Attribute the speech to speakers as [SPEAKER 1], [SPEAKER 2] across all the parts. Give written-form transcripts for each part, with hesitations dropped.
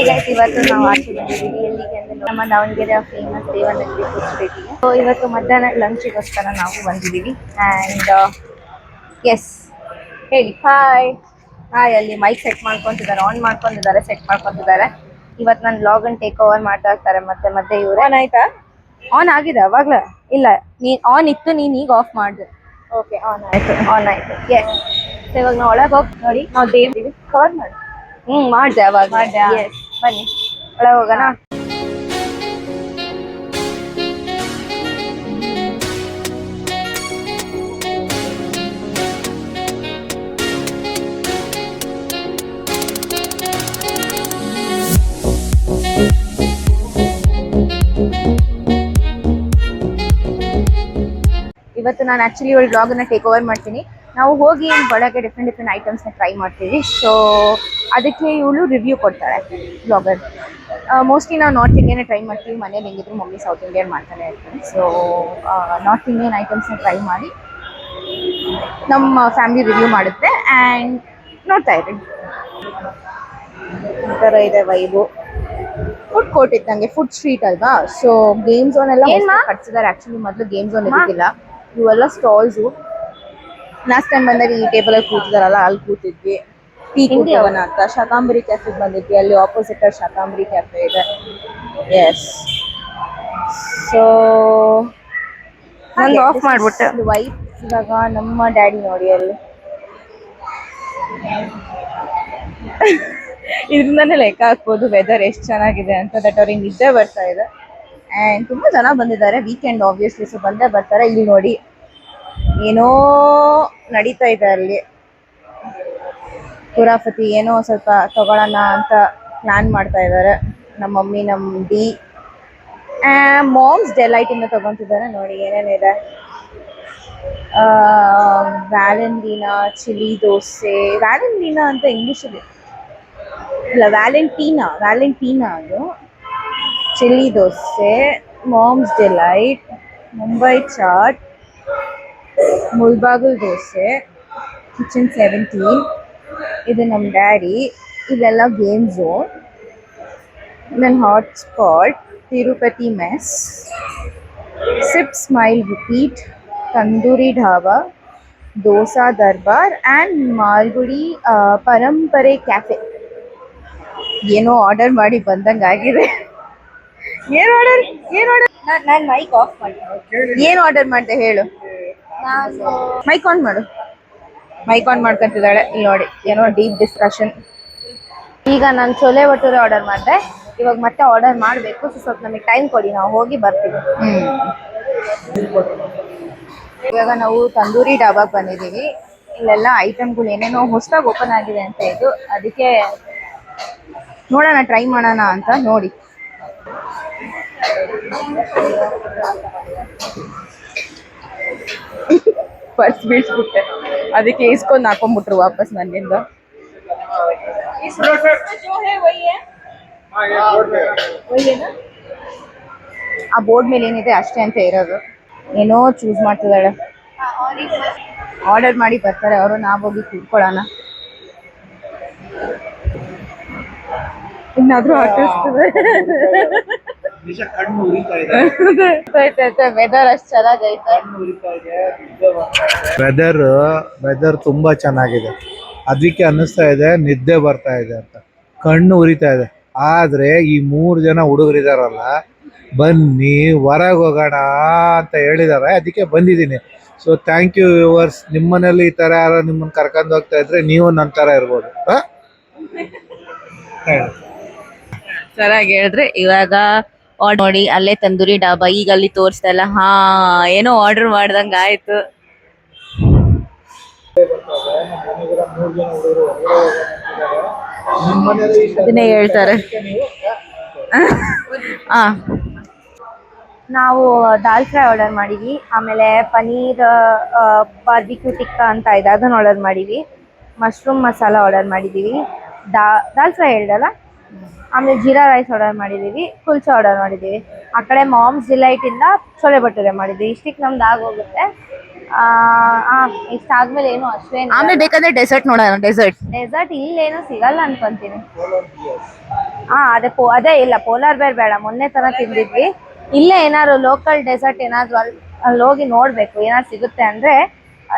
[SPEAKER 1] Hi guys, ಇವತ್ತು ನಾವು ಆಚೆ ಬಂದಿದ್ದೀವಿ. ಎಲ್ಲಿಗೆ ಅಂದ್ರೆ ನಮ್ಮ ದಾವಣಗೆರೆ ಫೇಮಸ್ ದೇವನಹಳ್ಳಿ ಫುಡ್ ಸ್ಟ್ರೀಟಿಗೆ. ಸೊ ಇವತ್ತು ಮಧ್ಯಾಹ್ನ ಲಂಚಿಗೋಸ್ಕರ ನಾವು ಬಂದಿದ್ದೀವಿ. ಆ್ಯಂಡ್ ಎಸ್, ಹೇಳಿ ಹಾಯ್. ಹಾಯ್. ಅಲ್ಲಿ ಮೈಕ್ ಸೆಟ್ ಮಾಡ್ಕೊತಿದ್ದಾರೆ, ಆನ್ ಮಾಡ್ಕೊಂಡಿದ್ದಾರೆ, ಸೆಟ್ ಮಾಡ್ಕೊತಿದ್ದಾರೆ. ಇವತ್ತು ನನ್ನ ಬ್ಲಾಗನ್ನು ಟೇಕ್ ಓವರ್ ಮಾಡ್ತಾ ಇರ್ತಾರೆ ಮತ್ತೆ ಇವ್ರು. ಆನ್ ಆಯ್ತಾ? ಆನ್ ಆಗಿದೆ ಅವಾಗಲೇ. ಇಲ್ಲ, ನೀನು ಆನ್ ಇತ್ತು, ನೀನು ಈಗ ಆಫ್ ಮಾಡಿದೆ. ಓಕೆ, ಆನ್ ಆಯ್ತು. ಎಸ್. ಸೊ ಇವಾಗ ನಾವು ಒಳಗೆ ಹೋಗಿ ನೋಡಿ, ನಾವು ದೇವಿ ಕವರ್ ಮಾಡಿ ಮಾಡಿದೆ ಅವಾಗ. ಬನ್ನಿ ಒಳಗೆ ಹೋಗೋಣ. ಇವತ್ತು ನಾನು ಆ್ಯಕ್ಚುಲಿ ಇವಳು ಬ್ಲಾಗನ್ನು ಟೇಕ್ ಓವರ್ ಮಾಡ್ತೀನಿ. ನಾವು ಹೋಗಿ ಒಳಗೆ ಡಿಫ್ರೆಂಟ್ ಐಟಮ್ಸ್ನ ಟ್ರೈ ಮಾಡ್ತೀವಿ. ಸೊ ಅದಕ್ಕೆ ಇವಳು ರಿವ್ಯೂ ಕೊಡ್ತಾಳೆ ಬ್ಲಾಗರ್. ಮೋಸ್ಟ್ಲಿ ನಾವು ನಾರ್ತ್ ಇಂಡಿಯನ್ನೇ ಟ್ರೈ ಮಾಡ್ತೀವಿ. ಮನೇಲಿ ಹೆಂಗಿದ್ರು ಮಮ್ಮಿ ಸೌತ್ ಇಂಡಿಯನ್ ಮಾಡ್ತಾನೆ ಇರ್ತೀನಿ. ಸೊ ನಾರ್ತ್ ಇಂಡಿಯನ್ ಐಟಮ್ಸ್ನ ಟ್ರೈ ಮಾಡಿ ನಮ್ಮ ಫ್ಯಾಮಿಲಿ ರಿವ್ಯೂ ಮಾಡುತ್ತೆ. ಆ್ಯಂಡ್ ನೋಡ್ತಾ ಇರಿ, ಈ ಥರ ಇದೆ ವೈಬು. ಫುಡ್ ಕೋರ್ಟ್ ಇದ್ದಂಗೆ, ಫುಡ್ ಸ್ಟ್ರೀಟ್ ಅಲ್ವಾ. ಸೊ ಗೇಮ್ ಝೋನ್ ಎಲ್ಲ ಕಟ್ಸಿದ್ದಾರೆ. ಆ್ಯಕ್ಚುಲಿ ಮೊದಲು ಗೇಮ್ ಝೋನ್ ಇರೋದಿಲ್ಲ. ಇವೆಲ್ಲ ಸ್ಟಾಲ್ಸು. ಲಾಸ್ಟ್ ಟೈಮ್ ಬಂದಾಗ ಈ ಟೇಬಲಲ್ಲಿ ಕೂತಿದಾರಲ್ಲ, ಅಲ್ಲಿ ಕೂತಿದ್ವಿ. ಟೀ ಕುಡಿಯೋಣ ಅಂತ ಶಾಕಾಂಬರಿ ಕ್ಯಾಫೆಗೆ ಬಂದಿದ್ವಿ. ಅಲ್ಲಿ ಆಪೋಸಿಟ್ ಶಾಕಾಂಬರಿ ಕ್ಯಾಫೆ ಇದೆ. ಎಸ್. ಸೊ ನಂದು ಆಫ್ ಮಾಡ್ಬಿಟ್ಟೆ ವೈಟ್. ಇವಾಗ ನಮ್ಮ ಡ್ಯಾಡಿ ನೋಡಿ ಅಲ್ಲಿ ಇದರಿಂದನೇ ಲೆಕ್ಕ ಹಾಕ್ಬೋದು ವೆದರ್ ಎಷ್ಟು ಚೆನ್ನಾಗಿದೆ ಅಂತ. ದಟ್ ಅವ್ರಿಗೆ ನಿದ್ದೆ ಬರ್ತಾ ಇದೆ. ಆ್ಯಂಡ್ ತುಂಬ ಜನ ಬಂದಿದ್ದಾರೆ. ವೀಕೆಂಡ್ ಆಬ್ವಿಯಸ್ಲಿ, ಸೊ ಬಂದೇ ಬರ್ತಾರೆ. ಇಲ್ಲಿ ನೋಡಿ ಏನೋ ನಡೀತಾ ಇದೆ ಅಲ್ಲಿ. ಕುರಾಫತಿ ಏನೋ ಸ್ವಲ್ಪ ತಗೊಳ್ಳೋಣ ಅಂತ ಪ್ಲ್ಯಾನ್ ಮಾಡ್ತಾ ಇದ್ದಾರೆ ನಮ್ಮ ಮಮ್ಮಿ, ನಮ್ಮ ಡಿ. ಮಾಮ್ಸ್ ಡೆಲೈಟ್ ಇಂದ ತಗೊತಿದ್ದಾರೆ. ನೋಡಿ ಏನೇನಿದೆ. ವ್ಯಾಲೆಂಟೀನಾ ಚಿಲ್ಲಿ ದೋಸೆ. ವ್ಯಾಲೆಂಟೀನಾ ಅಂತ ಇಂಗ್ಲೀಷಲ್ಲಿ ಇಲ್ಲ, ವ್ಯಾಲೆಂಟೀನಾ ಅದು. Chilli dosa, mom's delight, Mumbai chaat, Mulbagal dosa, kitchen 17. ಇದು ನಮ್ಮ ಡ್ಯಾಡಿ. ಇದೆಲ್ಲ ಗೇಮ್ ಝೋನ್. ನನ್ನ hotspot, Tirupati mess, sip smile repeat, tandoori dhaba, dosa darbar and Malgudi Parampare cafe. ಏನೋ ಆರ್ಡರ್ ಮಾಡಿ ಬಂದಂಗೆ ಆಗಿದೆ. ಏನು ಆರ್ಡರ್ ನಾನು ಮೈಕ್ ಆಫ್ ಮಾಡಿ. ಏನು ಆರ್ಡರ್ ಮಾಡಿದೆ ಹೇಳು. ನಾನು ಮೈಕ್ ಆನ್ ಮಾಡ್ಕೊಂತಿದ್ದಾಳೆ. ಇಲ್ಲಿ ನೋಡಿ ಏನೋ ಡೀಪ್ ಡಿಸ್ಕಷನ್. ಈಗ ನಾನು ಚೋಲೆ ಭಟೂರೆ ಆರ್ಡರ್ ಮಾಡಿದೆ. ಇವಾಗ ಮತ್ತೆ ಆರ್ಡರ್ ಮಾಡಬೇಕು. ಸೊ ಸ್ವಲ್ಪ ನಮಗೆ ಟೈಮ್ ಕೊಡಿ, ನಾವು ಹೋಗಿ ಬರ್ತೀವಿ. ಇವಾಗ ನಾವು ತಂದೂರಿ ಡಾಬಾಗೆ ಬಂದಿದ್ದೀವಿ. ಇಲ್ಲೆಲ್ಲ ಐಟಮ್ಗಳು ಏನೇನೋ ಹೊಸದಾಗಿ ಓಪನ್ ಆಗಿದೆ ಅಂತ ಇದು. ಅದಕ್ಕೆ ನೋಡೋಣ, ಟ್ರೈ ಮಾಡೋಣ ಅಂತ. ನೋಡಿ ಪರ್ಸ್ ಬೀಳ್ಸ್ಬಿಟ್ಟೆ, ಅದಕ್ಕೆ ಇಸ್ಕೊಂಡು ಹಾಕೊಂಡ್ಬಿಟ್ರು ವಾಪಸ್ ನನ್ನಿಂದ. ಆ ಬೋರ್ಡ್ ಮೇಲೆ ಏನಿದೆ ಅಷ್ಟೇ ಅಂತ ಇರೋದು. ಏನೋ ಚೂಸ್ ಮಾಡ್ತಿದ್ದಾಳೆ. ಆರ್ಡರ್ ಮಾಡಿ ಬರ್ತಾರೆ ಅವರು, ನಾವೋಗಿ ಕೂತ್ಕೊಳ್ಳೋಣ. ಇನ್ನಾದ್ರೂ ಹಾಕಿಸ್ತದೆ. ವೆದರ್ ಅಷ್ಟು ಚೆನ್ನಾಗೈತೆ.
[SPEAKER 2] ವೆದರ್ ತುಂಬಾ ಚೆನ್ನಾಗಿದೆ. ಅದಕ್ಕೆ ಅನ್ನಿಸ್ತಾ ಇದೆ ನಿದ್ದೆ ಬರ್ತಾ ಇದೆ ಅಂತ. ಕಣ್ಣು ಉರಿತಾ ಇದೆ. ಆದ್ರೆ ಈ 3 ಜನ ಹುಡುಗರಿದಾರಲ್ಲ, ಬನ್ನಿ ಹೊರಗೆ ಹೋಗೋಣ ಅಂತ ಹೇಳಿದಾರೆ. ಅದಕ್ಕೆ ಬಂದಿದ್ದೀನಿ. So thank you viewers. ನಿಮ್ಮನೇಲಿ ಈ ತರ ಯಾರು ನಿಮ್ಮನ್ನ ಕರ್ಕೊಂಡು ಹೋಗ್ತಾ ಇದ್ರೆ ನೀವು ನನ್ನ ತರ ಇರ್ಬೋದು.
[SPEAKER 1] ಚೆನ್ನಾಗಿ ಹೇಳಿದ್ರೆ. ಇವಾಗ ನೋಡಿ ಅಲ್ಲೇ ತಂದೂರಿ ಡಾಬಾ. ಈಗ ಅಲ್ಲಿ ತೋರಿಸ್ತಾ ಇಲ್ಲ. ಏನೋ ಆರ್ಡರ್ ಮಾಡ್ದಂಗ ಆಯ್ತು. ಅದನ್ನೇ ಹೇಳ್ತಾರೆ. ನಾವು ದಾಲ್ ಫ್ರೈ ಆರ್ಡರ್ ಮಾಡಿದ್ವಿ. ಆಮೇಲೆ ಪನೀರ್ ಬಾರ್ಬಿಕ್ಯೂ ಟಿಕ್ಕಾ ಅಂತ ಇದೆ, ಅದನ್ನು ಆರ್ಡರ್ ಮಾಡಿದ್ವಿ. ಮಶ್ರೂಮ್ ಮಸಾಲ ಆರ್ಡರ್ ಮಾಡಿದ್ದೀವಿ. ದಾಲ್ ಫ್ರೈ ಹೇಳ್ದಲ್ಲ. ಆಮೇಲೆ ಜೀರಾ ರೈಸ್ ಆರ್ಡರ್ ಮಾಡಿದ್ದೀವಿ. ಕುಲ್ಚಾ ಆರ್ಡರ್ ಮಾಡಿದ್ದೀವಿ. ಆ ಕಡೆ ಮಾಮ್ಸ್ ಡಿಲೈಟ್ ಇಂದ ಚೋಲೆ ಭಟೂರೆ ಮಾಡಿದ್ದೀವಿ. ಇಷ್ಟಕ್ಕೆ ನಮ್ದು ಆಗೋಗುತ್ತೆ. ಇಷ್ಟಾದ್ಮೇಲೆ ಏನು ಅಷ್ಟೇನು. ಆಮೇಲೆ ಬೇಕಾದ್ರೆ ಡೆಸರ್ಟ್ ನೋಡೋಣ. ಡೆಸರ್ಟ್ ಇಲ್ಲೇನೋ ಸಿಗಲ್ಲ ಅನ್ಕೊಂತೀನಿ. ಅದೇ ಇಲ್ಲ ಪೋಲಾರ್ ಬೇರ್ ಬೇಡ, ಮೊನ್ನೆ ತರ ತಿಂದಿದ್ವಿ. ಇಲ್ಲೇ ಏನಾದ್ರು ಲೋಕಲ್ ಡೆಸರ್ಟ್ ಏನಾದ್ರು ಅಲ್ಲಿ ಹೋಗಿ ನೋಡ್ಬೇಕು, ಏನಾದ್ರು ಸಿಗುತ್ತೆ ಅಂದ್ರೆ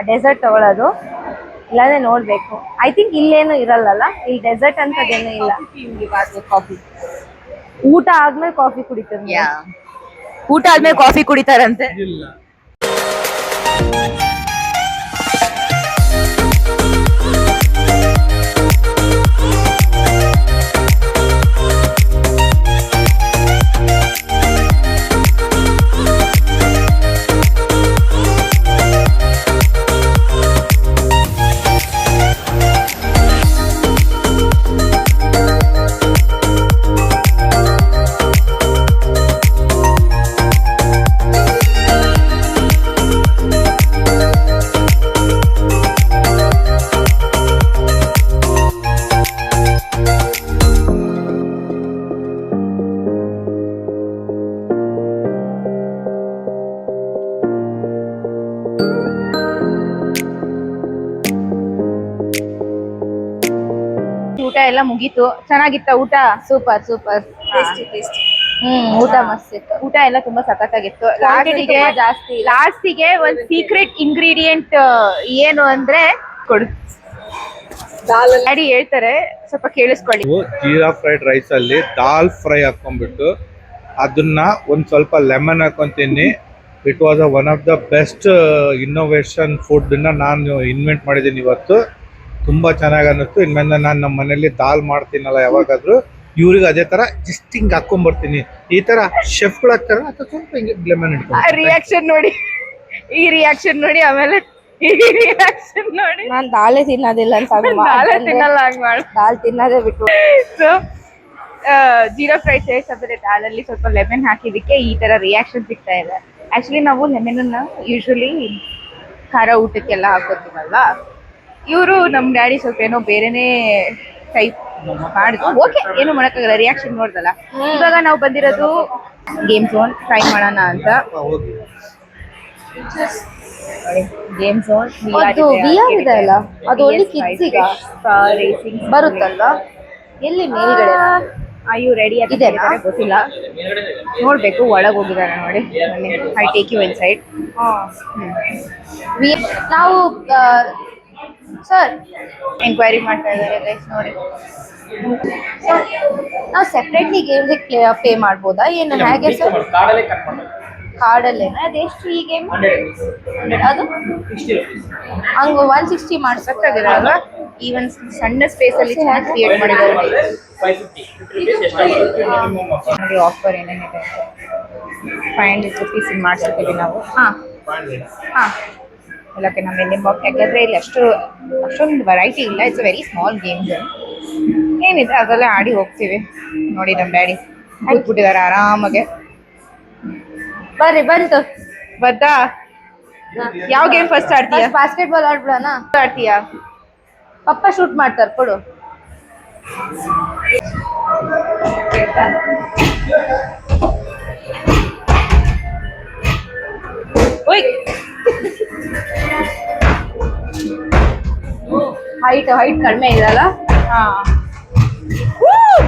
[SPEAKER 1] ಡೆಸರ್ಟ್ ತಗೊಳ್ಳೋದು, ಇಲ್ಲಾಂದ್ರೆ ನೋಡ್ಬೇಕು. ಐ ಥಿಂಕ್ ಇಲ್ಲೇನು ಇರಲ್ಲಲ್ಲ, ಇಲ್ಲಿ ಡೆಸರ್ಟ್ ಅಂತದೇನು ಇಲ್ಲ.
[SPEAKER 3] ಕಾಫಿ
[SPEAKER 1] ಊಟ ಆದ್ಮೇಲೆ ಕಾಫಿ ಕುಡಿತೀವಿ.
[SPEAKER 3] ಊಟ ಆದ್ಮೇಲೆ ಕಾಫಿ ಕುಡಿತಾರಂತೆ.
[SPEAKER 1] ಊಟ ಎಲ್ಲ ಮುಗೀತು. ಚೆನ್ನಾಗಿತ್ತ ಊಟ?
[SPEAKER 3] ಸೂಪರ್
[SPEAKER 1] ಊಟ ಮಸ್ತ್ ಇತ್ತು. ಊಟ ಎಲ್ಲ ತುಂಬಾ ಸಖತ್ತಾಗಿತ್ತು. ಲಾಸ್ಟಿಗೆ ಒಂದ್ ಸೀಕ್ರೆಟ್ ಇಂಗ್ರೀಡಿಯೆಂಟ್ ಏನು ಅಂದ್ರೆ ಕೊಡು, ಡ್ಯಾಡಿ ಹೇಳ್ತಾರೆ, ಸ್ವಲ್ಪ ಕೇಳಿಸ್ಕೊಳ್ಳಿ.
[SPEAKER 2] ಜೀರಾ ಫ್ರೈಡ್ ರೈಸ್ ಅಲ್ಲಿ ದಾಲ್ ಫ್ರೈ ಹಾಕೊಂಡ್ಬಿಟ್ಟು ಅದನ್ನ ಒಂದ್ ಸ್ವಲ್ಪ ಲೆಮನ್ ಹಾಕೊಂತೀನಿ. It was one of the best innovation food ನಾನು ಇನ್ವೆಂಟ್ ಮಾಡಿದ್ದೀನಿ ಇವತ್ತು. ತುಂಬಾ ಚೆನ್ನಾಗಿ ಅನ್ನಿಸ್ತು. ಇನ್ಮೇಲೆ ನಾನು ನಮ್ಮ ಮನೇಲಿ ದಾಲ್ ಮಾಡ್ತೀನಲ್ಲ ಯಾವಾಗಾದ್ರೂ, ಇವ್ರಿಗೆ ಅದೇ ತರ ಜಸ್ಟ್ ಹಿಂಗ್ ಹಾಕೊಂಡ್ಬರ್ತೀನಿ. ಈ ತರ ಶೆಫ್ಗಳು ಹಾಕ್ತಾರ ಅಥವಾ ಸ್ವಲ್ಪ ಹಿಂಗೆ ಲೆಮನ್ ಇಟ್ಕೊಂಡು
[SPEAKER 1] ರಿಯಾಕ್ಷನ್ ನೋಡಿ, ಈ ರಿಯಾಕ್ಷನ್ ನೋಡಿ, ಆಮೇಲೆ ಈ ರಿಯಾಕ್ಷನ್ ನೋಡಿ.
[SPEAKER 3] ನಾನ್ ದಾಲೆ ತಿನ್ನೋದಿಲ್ಲ ಅಂತ
[SPEAKER 1] ದಾಲ್ ತಿನ್ನಲ್ಲ, ಹಂಗ್ ಮಾಡು.
[SPEAKER 3] ದಾಲ್ ತಿನ್ನೋದೇ ಬಿಟ್ಟು.
[SPEAKER 1] ಸೊ ಜೀರಾ ಫ್ರೈಡ್ ರೈಸ್ ಆಮೇಲೆ ದಾಲಲ್ಲಿ ಸ್ವಲ್ಪ ಲೆಮನ್ ಹಾಕಿದಕ್ಕೆ ಈ ತರ ರಿಯಾಕ್ಷನ್ ಸಿಗ್ತಾ ಇದೆ. ಆಕ್ಚುಲಿ ನಾವು ಲೆಮನ್ ಅನ್ನ ಯೂಶಲಿ ಖಾರ ಊಟಕ್ಕೆಲ್ಲ ಹಾಕೋತೀವಲ್ವಾ, ಇವರು ನಮ್ ಡ್ಯಾಡಿ ಸ್ವಲ್ಪ ಏನೋ ಬೇರೆನೆ ಟೈಪ್ ಮಾಡಿದ್ರು. ಓಕೆ, ಏನು ಮಾಡಕ್ಕಾಗಲ್ಲ, ರಿಯಾಕ್ಷನ್ ನೋಡ್ದಲ್ಲ. ಇವಾಗ ನಾವು ಬಂದಿರೋದು ಗೇಮ್ ಝೋನ್ ಟ್ರೈ ಮಾಡೋಣ ಅಂತ. ಗೇಮ್ ಝೋನ್
[SPEAKER 3] ಅದು VR ಇದೆ ಅಲ್ಲ, ಅದು ಓನ್ಲಿ ಕಿಡ್ಸ್ ಈಗ
[SPEAKER 1] ರೇಸಿಂಗ್
[SPEAKER 3] ಬರುತ್ತಲ್ವಾ? ಎಲ್ಲಿ ಮೇಲ್ಗಡೆ?
[SPEAKER 1] I you ready?
[SPEAKER 3] ಇದೆನಾ?
[SPEAKER 1] ಗೊತ್ತಿಲ್ಲ, ನೋಡ್ಬೇಕು. ಒಳಗೆ ಹೋಗಿದ್ದಾರೆ ನೋಡಿ. I take you inside.
[SPEAKER 3] ನಾವು ಸರ್
[SPEAKER 1] ಎಂಕ್ವೈರಿ ಮಾಡ್ತಾ ಇದ್ದಾರೆ ಗೈಸ್, ನೋಡಿ.
[SPEAKER 3] ನಾವು ಸೆಪ್ರೇಟ್ಲಿ ಗೇಮ್ಗೆ ಪೇ ಮಾಡ್ಬೋದಾ ಏನು, ಹೇಗೆ ಸರ್? ಕಾರ್ಡಲ್ಲೇನಾ? ಅದೆಷ್ಟು ಈ ಗೇಮ್? ಅದು ಹಂಗ 160
[SPEAKER 1] ಗೊತ್ತಾಗಿರಲ್ಲ. ಈ ಒಂದು ಸಣ್ಣ ಸ್ಪೇಸ್ ಅಲ್ಲಿ ಚೆನ್ನಾಗಿ ಕ್ರಿಯೇಟ್ ಮಾಡಿದ್ದಾರೆ ನೋಡಿ. ಆಫರ್ ಏನೇನಿದೆ, 500 ರುಪೀಸ್ ಮಾಡ್ಸಿದ್ದೀವಿ ನಾವು. ಎಲ್ಲಕ್ಕೆ ನಮ್ಮ ಮೆಲ್ಲಿಂಬಾಕ್, ಯಾಕಂದ್ರೆ ಇಲ್ಲಿ ಅಷ್ಟೊಂದು ವೆರೈಟಿ ಇಲ್ಲ. It's a very small game. ಏನಿದೆ ಅದೆಲ್ಲ ಆಡಿ ಹೋಗ್ತೀವಿ. ನೋಡಿ ನಮ್ಮ ಡ್ಯಾಡಿ ಕೂತ್ಬಿಟ್ಟಿದ್ದಾರೆ ಆರಾಮಾಗೆ.
[SPEAKER 3] ಬರ್ರಿ, ಬಂತು.
[SPEAKER 1] ಬತ್ತಾ? ಯಾವ ಗೇಮ್ ಫಸ್ಟ್ ಆಡ್ತೀಯಾ?
[SPEAKER 3] ಬಾಸ್ಕೆಟ್ಬಾಲ್ ಆಡ್ಬಿಡೋಣ.
[SPEAKER 1] ಆಡ್ತೀಯಾ?
[SPEAKER 3] ಪಪ್ಪ ಶೂಟ್ ಮಾಡ್ತಾರೆ, ಕೊಡು.
[SPEAKER 1] ಓಯ್,
[SPEAKER 3] ಹೈಟ್ ಕಡಿಮೆ ಇದಲ್ಲ.
[SPEAKER 1] ಹಾ,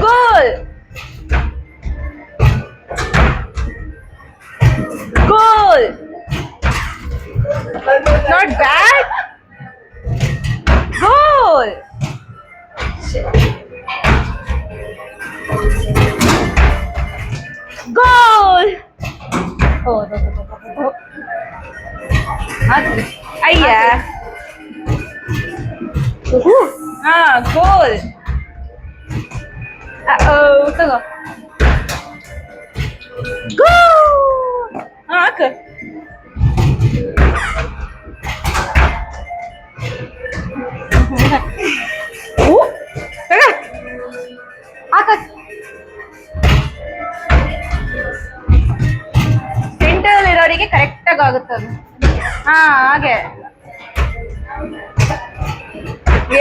[SPEAKER 1] ಗೋಲ್ ಗೋಲ್, ನಾಟ್ ಬ್ಯಾಡ್, ಗೋಲ್. ಗೋಲ್. ಅಯ್ಯ, ಹಾ, ಗೋಲ್.
[SPEAKER 3] ತಗೋ.
[SPEAKER 1] ಗೋಲ್. ಹಾಕ. ಸೆಂಟರ್ ಇರೋರಿಗೆ ಕರೆಕ್ಟ್ ಆಗಿ ಆಗುತ್ತೆ ಅದು. ಹಾ, ಹಾಗೆ.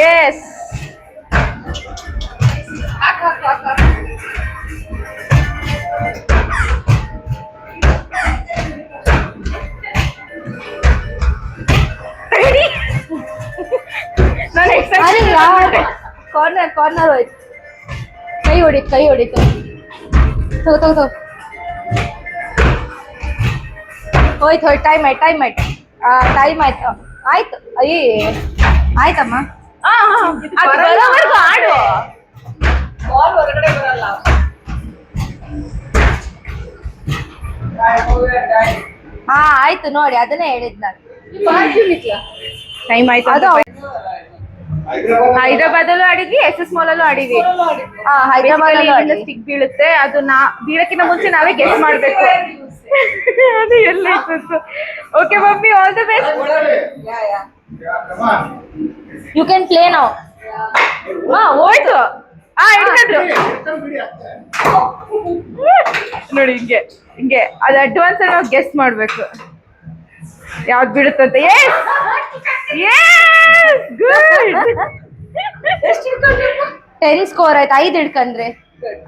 [SPEAKER 1] ಎಸ್,
[SPEAKER 3] ಕಾರ್ನರ್ ಹೋಯ್ತು. ಕೈ ಹೊಡಿತು ತಗೋ ತಗೋ ತಗೋ ಹೋಯ್ತು ಟೈಮ್ ಆಯ್ತು ಟೈಮ್ ಆಯ್ತು ಆಯ್ತು ಅಯ್ಯ ಆಯ್ತಮ್ಮ ಅದು ಬರೋವರೆಗೂ ಆಡು
[SPEAKER 4] ಬಾಲ್ ಹೊರಗಡೆ ಬರಲ್ಲ.
[SPEAKER 3] ಹಾ ಆಯ್ತು ನೋಡಿ ಅದನ್ನೇ ಹೇಳಿದ್ ನಾನು
[SPEAKER 1] ಟೈಮ್ ಆಯ್ತು
[SPEAKER 3] ಅದು
[SPEAKER 1] ಹೈದರಾಬಾದಲ್ಲೂ ಆಡಿದ್ವಿ SS ಮಾಲ್ ಅಲ್ಲೂ ಆಡಿದ್ವಿ.
[SPEAKER 3] ಹಾ ಹೈದರಾಬಾದ್
[SPEAKER 1] ಸ್ಟಿಕ್ ಬೀಳುತ್ತೆ, ಅದು ಬೀಳಕ್ಕಿಂತ ಮುಂಚೆ ನಾವೇ ಗೆಸ್ ಮಾಡ್ಬೇಕು. ಅದು ಎಲ್ಲ ಇತ್ತು. Okay mummy, all the best.
[SPEAKER 3] You can play now.
[SPEAKER 1] ಹಾ ಹೋಯ್ತು. ಹಿಡ್ಕೊಂಡ್ರು ನೋಡಿ, ಹಿಂಗೆ ಅದು ಅಡ್ವಾನ್ಸ್ ನಾವು ಗೆಸ್ ಮಾಡ್ಬೇಕು ಯಾವ್ದು ಬೀಳುತ್ತಂತೆ. ಗುಡ್.
[SPEAKER 3] 10 ಸ್ಕೋರ್ ಆಯ್ತು. 5 ಹಿಡ್ಕಂಡ್ರೆ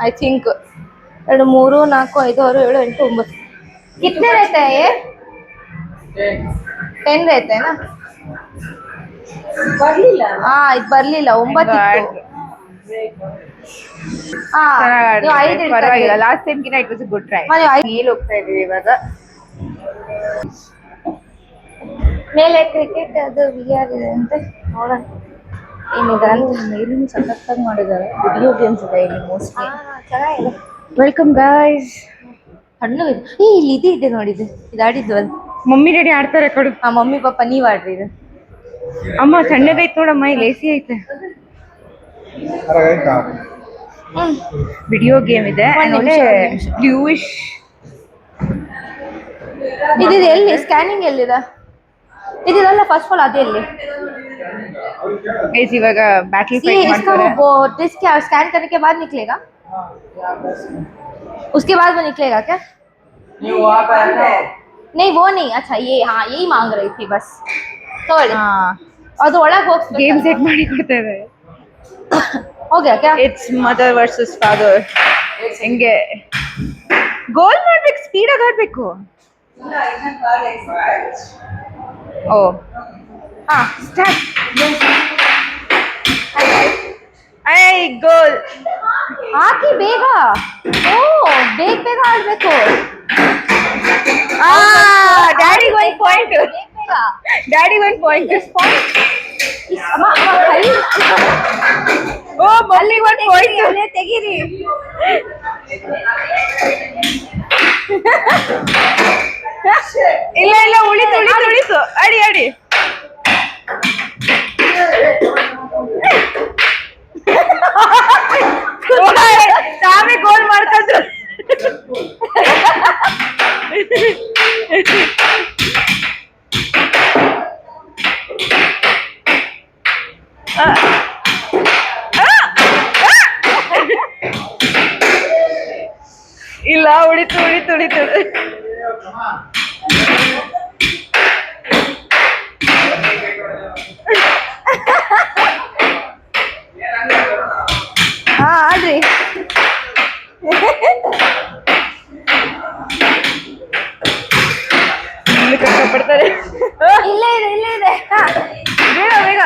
[SPEAKER 3] ಐ ಥಿಂಕ್ 2 3 4 5 6 7 8 9 कितने रहते हैं ये? 10 रहते हैं ना.
[SPEAKER 4] ಬರ್ಲಿಲ್ಲ.
[SPEAKER 3] ಹಾ ಇದು ಬರ್ಲಿಲ್ಲ 9 ಇತ್ತು. ಹಾ ನೀವು 5
[SPEAKER 1] ಪರವಾಗಿಲ್ಲ, ಲಾಸ್ಟ್ ಟೈಮ್ ಗಿನ it was a good try.
[SPEAKER 3] ನೀಲ್ ಹೋಗ್ತಾ ಇದೀವಿ ಇವಾಗ. ಮೇಲೆ ಕ್ರಿಕೆಟ್ ಅದು VR ಇದೆ ಅಂತೆ, ನೋಡೋಣ ಏನಿದೆ ಅಂತ.
[SPEAKER 1] ಮೇಲಿನ ಸಖತ್ತಾಗಿ ಮಾಡಿದ್ದಾರೆ. ವಿಡಿಯೋ ಗೇಮ್ಸ್ ಇದೆ ಇಲ್ಲಿ ಮೋಸ್ಟ್ಲಿ.
[SPEAKER 3] ಚೆನ್ನಾಗಿದೆ.
[SPEAKER 1] Welcome guys.
[SPEAKER 3] ಹಣ್ಣು ಇಲ್ಲಿ ಇದೆ ನೋಡಿ, ಇದು ಆಡಿದ್ದು ಅದು.
[SPEAKER 1] ಮಮ್ಮಿ ಡ್ಯಾಡಿ ಆಡ್ತಾರೆ ಕೊಡು.
[SPEAKER 3] ಹಾ ಮಮ್ಮಿ ಪಾಪ ನೀವ್ ಆಡ್ರಿ ಇದು.
[SPEAKER 1] ಅಮ್ಮ ಸಣ್ಣದೈತೆ ನೋಡಮ್ಮ, ಇಲ್ಲಿ AC ಐತೆ. ವಿಡಿಯೋ ಗೇಮ್ ಇದೆ.
[SPEAKER 3] ಒಂದ್ ನಿಮಿಷ.
[SPEAKER 1] ಬ್ಲೂಯಿಶ್
[SPEAKER 3] ಇದಿದೆ. ಎಲ್ಲಿ ಸ್ಕ್ಯಾನಿಂಗ್ ಎಲ್ಲಿದೆ? ಇದಿದಲ್ಲ ಫಸ್ಟ್ ಆಲ್ ಅದು ಎಲ್ಲಿ?
[SPEAKER 1] ಗೈಸ್ ಇವಾಗ ಬ್ಯಾಟಲ್
[SPEAKER 3] ये
[SPEAKER 1] ಫೈಟ್
[SPEAKER 3] इसका
[SPEAKER 1] ಮಾಡ್ತಾರೆ.
[SPEAKER 3] वो डिस्क क्या स्कैन करने के बाद निकलेगा? उसके बाद वो निकलेगा क्या?
[SPEAKER 4] ನೀವು वहाँ पे है ना?
[SPEAKER 3] नहीं वो नहीं. अच्छा ये, हाँ यही मांग रही थी बस. ತಗೊಳ್ಳಿ.
[SPEAKER 1] ಹಾ,
[SPEAKER 3] ಅದು ಒಳಗೆ ಹೋಗ್ಸ್
[SPEAKER 1] ಗೇಮ್ ಸೆಟ್ ಮಾಡಿ ಕೊಡ್ತೇವೆ.
[SPEAKER 3] हो गया क्या?
[SPEAKER 1] It's mother versus father. ಹಿಂಗೆ ಗೋಲ್ ಮಾಡ್ಬೇಕು, ಸ್ಪೀಡ್ ಆಗಿ ಆಡ್ಬೇಕು.
[SPEAKER 4] ಇಲ್ಲ, ಇನ್ನ ಕಾಲ್ ಎಕ್ಸರ್ಸೈಸ್.
[SPEAKER 1] ಓ ಹಾ, ಸ್ಟಾರ್ಟ್. ಐ ಗೋಲ್.
[SPEAKER 3] ಹಾಕಿ ಬೇಗ. ಓ ಬೇಗ ಆಡ್ಬೇಕು.
[SPEAKER 1] ಡ್ಯಾಡಿಗೆ ಒಂದು ಪಾಯಿಂಟ್.
[SPEAKER 3] ಬೇಗ
[SPEAKER 1] ಡ್ಯಾಡಿಗೆ ಒಂದು ಪಾಯಿಂಟ್.
[SPEAKER 3] ಅಮ್ಮ ಕೈ
[SPEAKER 1] ಓ ಮಲ್ಲಿಗೆ ಒಂದು ಪಾಯಿಂಟ್.
[SPEAKER 3] ಅಲ್ಲೇ ತೆಗೀರಿ.
[SPEAKER 1] ಇಲ್ಲ ಉಳಿತು. ಅಡಿ ನಾವೇ ಗೋಲ್ ಮಾಡ್ಕೊಂಡ್ರು. ಇಲ್ಲ ಉಳಿತು.
[SPEAKER 3] ಹಾ ಆಡ್ರಿ.
[SPEAKER 1] ಇಲ್ಲಿ ಕಷ್ಟಪಡ್ತಾರೆ.
[SPEAKER 3] ಇಲ್ಲೇ ಇದೆ. ಹಾ
[SPEAKER 1] ಬೇಗ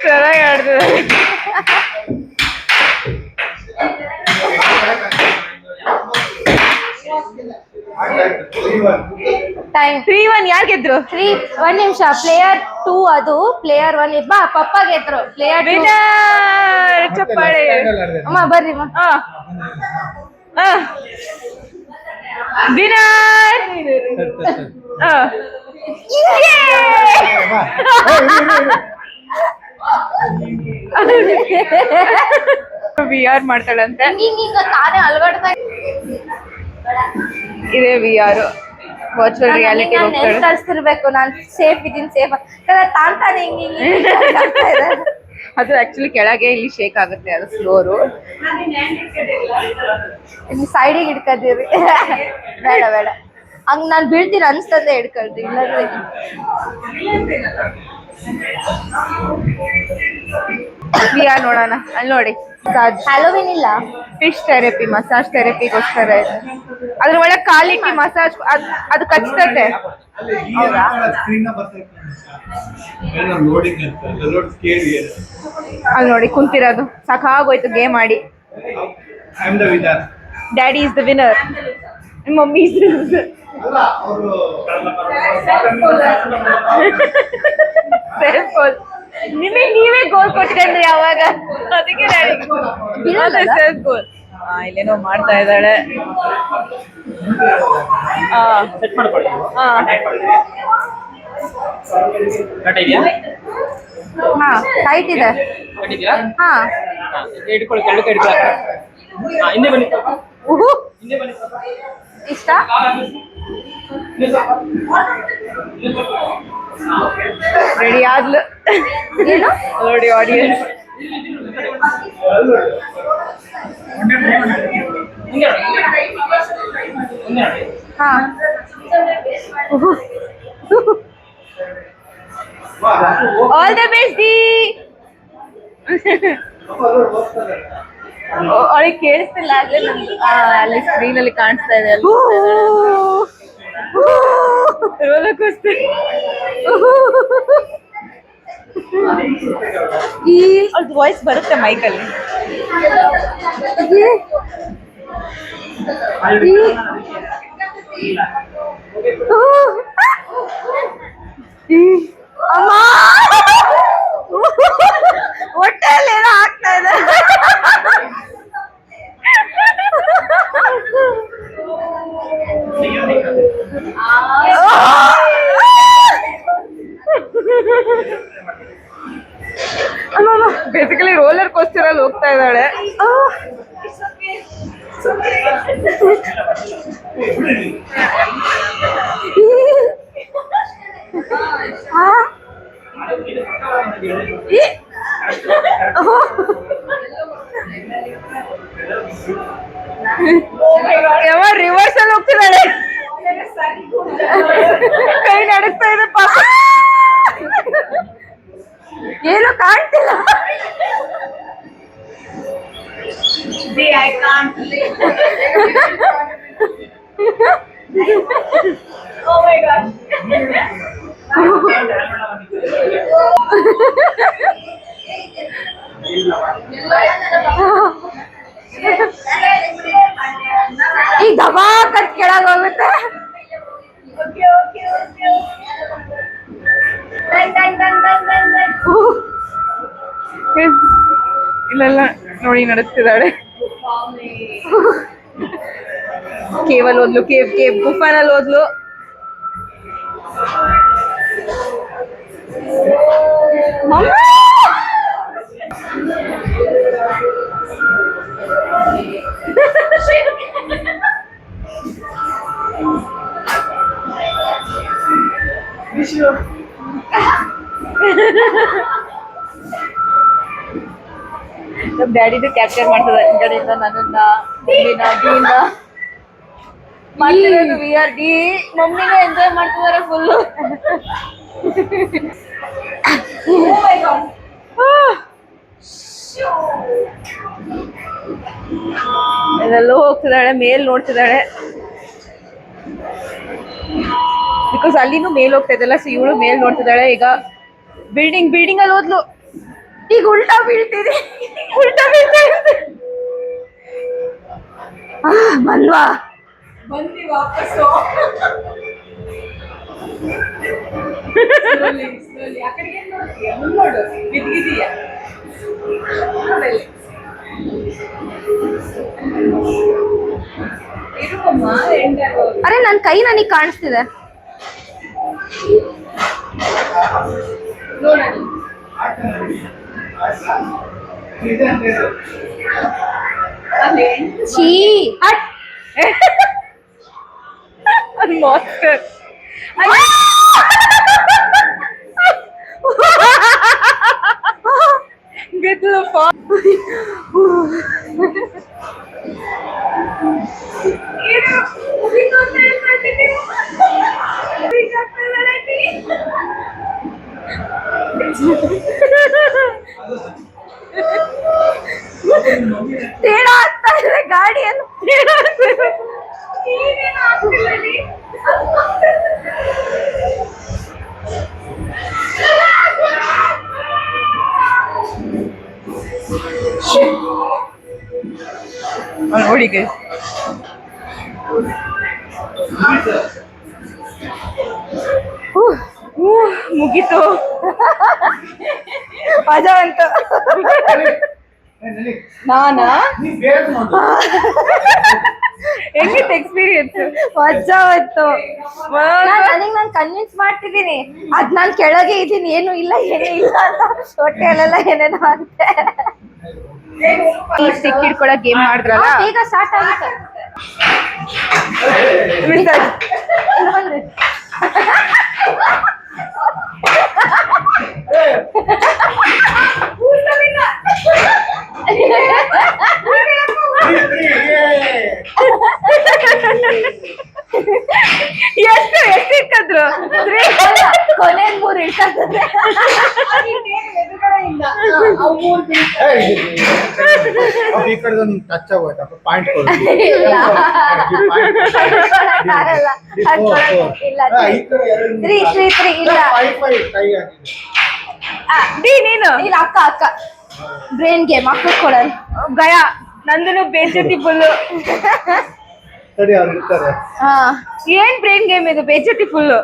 [SPEAKER 1] ಚೆನ್ನಾಗಿ ಆಡ್ತಿದ್ದಾರೆ.
[SPEAKER 3] ಟೈಮ್
[SPEAKER 1] 3-1 ಯಾರು ಗೆದ್ರು?
[SPEAKER 3] 3. 1 ನಿಮಿಷ. ಪ್ಲೇಯರ್ 2 ಅದು, ಪ್ಲೇಯರ್ 1 ಬಾ ಪಪ್ಪ ಗೆದ್ರು. Player
[SPEAKER 1] winner. ಚಪ್ಪಾಳೆ.
[SPEAKER 3] ಅಮ್ಮ ಬರ್ರಿ ಅಮ್ಮ.
[SPEAKER 1] ವಿನರ್. VR ಮಾಡ್ತಾಳಂತೆ.
[SPEAKER 3] ಹಿಂಗ ತಾನೇ ಅಲ್ಗಾಡ್ತಾ
[SPEAKER 1] ಇದೇ VR ವರ್ಚುವಲ್ ರಿಯಾಲಿಟಿ ಹೋಗ್ತಾಳೆ.
[SPEAKER 3] ತರಿಸ್ತಿರ್ಬೇಕು ನಾನು. ಸೇಫ್ ಇದೀನಿ, ಸೇಫ್ ತಾಂತಾನೆ ಹಿಂಗ
[SPEAKER 1] ಅದು ಆಕ್ಚುಲಿ ಕೆಳಗೆ ಇಲ್ಲಿ ಶೇಕ್ ಆಗುತ್ತೆ, ಅದು ಫ್ಲೋರು.
[SPEAKER 3] ಇಲ್ಲಿ ಸೈಡಿಗೆ ಹಿಡ್ಕದಿರಿ. ಬೇಡ ಹಂಗ ನಾನು ಬೀಳ್ತೀರ ಅನ್ಸ್ತದೆ ಹಿಡ್ಕೊಳ್ರಿ. ಇಲ್ಲಾಂದ್ರೆ
[SPEAKER 1] VR ನೋಡೋಣ. ಅಲ್ಲಿ ನೋಡಿ
[SPEAKER 3] ಹ್ಯಾಲೋವಿನ್ ಇಲ್ಲ.
[SPEAKER 1] ಫಿಶ್ ಥೆರಪಿ, ಮಸಾಜ್ ಥೆರಪಿಗೋಸ್ಕರ ಇದೆ. ಅದ್ರ ಒಳಗೆ ಕಾಲಿಟ್ಟು ಮಸಾಜ್ ಅದು ಕಚ್ತತೆ.
[SPEAKER 3] ಹೌದಾ?
[SPEAKER 1] ಅಲ್ಲಿ ನೋಡಿ ಕುಂತಿರೋದು ಸಾಕಾಗೋಯ್ತು ಗೇಮ್ ಆಡಿ. Daddy is the winner, mummy is the loser. ನಿಮಗೆ ನೀವೇ ಗೋಲ್ ಕೊಟ್ಕೊಂಡ್ರಿ ಅವಾಗ, ಅದಕ್ಕೆ ಡ್ಯಾಡಿ ಸೆಲ್ಫ್ ಗೋಲ್. ಇಲ್ಲೇನೋ ಮಾಡ್ತಾ ಇದ್ದಾಳೆ.
[SPEAKER 5] ಸೆಟ್ ಮಾಡ್ಕೊಳ್ಳಿ. ಕಟ್ ಇದೆಯಾ?
[SPEAKER 3] ಹಾ ಟೈಟ್ ಇದೆ.
[SPEAKER 5] ಕಟ್ ಇದೆಯಾ?
[SPEAKER 3] ಹಾ
[SPEAKER 5] ಹಿಡ್ಕೊಳ್ಳಿ, ಎರಡು ಕೈ ಹಿಡ್ಕೊಳ್ಳಿ. ಹಿಂದೆ ಬನ್ನಿ, ಹಿಂದೆ ಬನ್ನಿ.
[SPEAKER 3] ಇಷ್ಟ.
[SPEAKER 1] ರೆಡಿ ಆದ್ಲು
[SPEAKER 3] ಏನು
[SPEAKER 1] ನೋಡಿ ಆಡಿಯನ್ಸ್.
[SPEAKER 3] ಹಾ
[SPEAKER 1] ಆಲ್ ದ ಬೆಸ್ಟ್ ದಿ. ಅವಳಿಗೆ ಕೇಳಿಸ್ತಿಲ್ಲ ಆಗ್ಲೇ ನಮ್ದು ಅಲ್ಲಿ ಸ್ಕ್ರೀನ್ ಅಲ್ಲಿ ಕಾಣಿಸ್ತಾ ಇದೆ. Roller coaster. ಈ ಅವ್ರದ್ದು ವಾಯ್ಸ್ ಬರುತ್ತೆ ಮೈಕಲ್ಲಿ.
[SPEAKER 3] ಅಮ್ಮ ಹೊಟ್ಟೆಯಲ್ಲಿ ಏನೋ ಆಗ್ತಾ ಇದೆ.
[SPEAKER 1] ಬೇಸಿಕಲಿ ರೋಲರ್ ಕೋಸ್ಟರ್ ಅಲ್ಲಿ ಹೋಗ್ತಾ ಇದ್ದಾಳೆ. ರಿವರ್ಸ್ ಅಲ್ಲಿ ಹೋಗ್ತಿದ್ದಾಳೆ. ಕೈ ನಡುಗ್ತಾ ಇದೆ ಪಾಪ.
[SPEAKER 3] ಏನು ಕಾಣ್ತಿಲ್ಲ.
[SPEAKER 4] I can't live. Oh my god.
[SPEAKER 3] ಈಗ ದಬಾಕತ್ ಕೆಳಗೆ ಹೋಗುತ್ತೆ.
[SPEAKER 1] ಇಲ್ಲೆಲ್ಲ ನೋಡಿ ನಡೆಸ್ತಿದ್ದಾಳೆ. ಕೇವಲ್ ಓದ್ಲು, ಕೇವ್ ಗುಫಾನಲ್ಲಿ ಓದ್ಲು. ನಮ್ ಡ್ಯಾಡಿದು ಕ್ಯಾಪ್ಚರ್ ಮಾಡ್ತದೆ ಈ ಕಡೆಯಿಂದ ನನ್ನನ್ನ, ಮಮ್ಮಿನ, ಡೀನ ಮಾಡ್ತಿರೋದು. We are D.
[SPEAKER 3] ಮಮ್ಮಿನ ಎಂಜಾಯ್ ಮಾಡ್ತಿದಾರೆ ಫುಲ್ಲು.
[SPEAKER 1] ಎಲ್ಲೆಲ್ಲೋ ಹೋಗ್ತಿದ್ದಾಳೆ, ಮೇಲ್ ನೋಡ್ತಿದ್ದಾಳೆ. ಬಿಕಾಸ್ ಅಲ್ಲಿನೂ ಮೇಲ್ ಹೋಗ್ತಾ ಇದೆಲ್ಲ, ಸೊ ಇವಳು ಮೇಲ್ ನೋಡ್ತಿದ್ದಾಳೆ. ಈಗ ಬಿಲ್ಡಿಂಗ್ ಅಲ್ಲಿ ಹೋದ್ಲು. ಈಗ ಉಲ್ಟಾ ಬೀಳ್ತಿದೆ.
[SPEAKER 3] ಬಂದ್ವಾ
[SPEAKER 4] ಬಂದಿ ವಾಪಸ್ಸು. slowly. ಆ ಕಡೆಗೆ ಏನ್ ನೋಡ್ತೀಯ? ಮುಂದ್ ನೋಡು, ಬಿದ್ದಿದೀಯ. ಇರುವಮ್ಮ ಎಂಡಾಗೋ.
[SPEAKER 3] ಅರೆ ನನ್ ಕೈ ನನಗೆ ಕಾಣಿಸ್ತಿದೆ.
[SPEAKER 4] ನೋಡೋಣ. ಅಲ್ಲಿ
[SPEAKER 3] ಛೀ ಹಟ್.
[SPEAKER 1] ಅದು ಮಾಸ್ಟರ್. ಬಿದ್ಲು ನೋಡಿ guys. ಮುಗೀತು. ಮಜಾ ಬಂತು. ನಾನಾ ಹೆಂಗಿತ್ತು ಎಕ್ಸ್ಪೀರಿಯನ್ಸ್? ಮಜಾ ಬಂತು.
[SPEAKER 3] ನಾನು ಕನ್ವಿನ್ಸ್ ಮಾಡ್ತಿದ್ದೀನಿ ಅದ್ ನಾನ್ ಕೆಳಗೆ ಇದೀನಿ, ಏನೂ ಇಲ್ಲ ಅಂತ ಹೊಟ್ಟೆಲೆಲ್ಲ ಏನೇನೋ ಅಂತೆ.
[SPEAKER 1] ಈ ಸ್ಟಿಕ್ ಹಿಡ್ಕೊಳಕ್ ಗೇಮ್ ಮಾಡಿದ್ರಲ್ಲ,
[SPEAKER 3] ಈಗ ಸ್ಟಾರ್ಟ್ ಆಗುತ್ತೆ.
[SPEAKER 1] ಎಷ್ಟು ಇಕ್ಕದ್ರು?
[SPEAKER 3] ಕೊನೆ 3 ಇಡ್ತಾರೆ.
[SPEAKER 2] ಈ ಕಡೆ ಟಚ್ ಆಗೋಯ್ತು ಪಾಯಿಂಟ್
[SPEAKER 1] ನೀನು
[SPEAKER 3] ಇಲ್ಲ ಅಕ್ಕ ಬ್ರೈನ್ ಗೇಮ್ ಅಕ್ಕ ಕೊಡೋಣ.
[SPEAKER 1] ಗಯ ನಂದನು ಬೇಜತಿ ಫುಲ್ಲು.
[SPEAKER 2] ಸರಿ ಅವ್ರು ಇರ್ತಾರೆ.
[SPEAKER 1] ಏನ್ ಬ್ರೈನ್ ಗೇಮ್ ಇದು? ಬೇಜತಿ ಫುಲ್ಲು.